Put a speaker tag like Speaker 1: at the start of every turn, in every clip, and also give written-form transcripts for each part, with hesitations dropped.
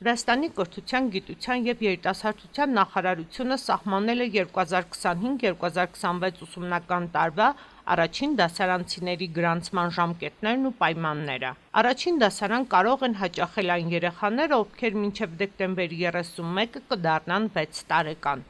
Speaker 1: Վրաստանի կրթության, գիտության և երիտասարդության նախարարությունը սահմանել է 2025-2026 ուսումնական տարվա առաջին դասարանցիների գրանցման ժամկետներն ու պայմանները։ Առաջին դասարան կարող են հաճախել այն երեխաները, ովքեր մինչև դեկտեմբերի 31-ը կդառնան 6 տարեկան։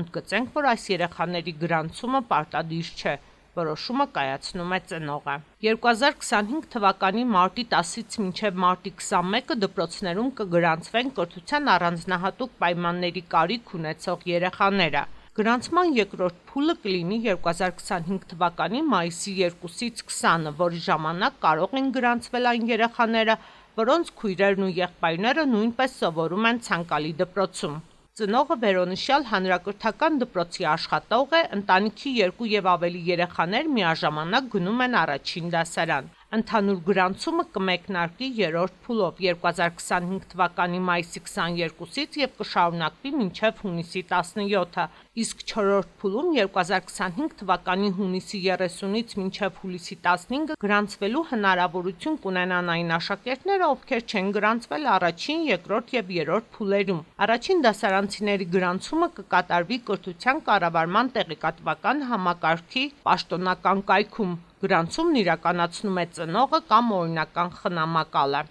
Speaker 1: Ընդգծենք, որ այս երեխաների գրանցումը պարտադիր չէ, որոշումը կայացնում է ծնողը։ 2025 թվականի մարտի 10-ից մինչև մարտի 21-ը դպրոցներում կգրանցվեն կրթության առանձնահատուկ պայմանների կարիք ունեցող երեխաները։ Գրանցման երկրորդ փուլը կլինի 2025 թվականի մայիսի 2-ից 20-ը, որի ժամանակ կարող են գրանցվել այն երեխաները, որոնց քույրերն ու եղբայրները նույնպես սովորում են ցանկալի դպրոցում։ Ծնողը վերոնշյալ հանրակրթական դպրոցի աշխատող է, ընտանիքի 2 և ավելի երեխաներ միաժամանակ գնում են առաջին դասարան։ Ընդհանուր գրանցումը կմեկնարկի երրորդ փուլով 2025 թվականի մայիսի 22-ից և կշարունակվի մինչև հունիսի 17-ը, իսկ չորրորդ փուլում 2025 թվականի հունիսի 30-ից մինչև հուլիսի 15-ը գրանցվելու հնարավորություն կունենան այն աշակերտները, ովքեր չեն գրանցվել առաջին, երկրորդ և երրորդ փուլերում։ Առաջին դասարանցիների գրանցումը կկատարվի կրթության կառավարման տեղեկատվական համակարգի պաշտոնական կայքում։ Գրանցումն իրականացնում է ծնողը կամ օրինական խնամակալը։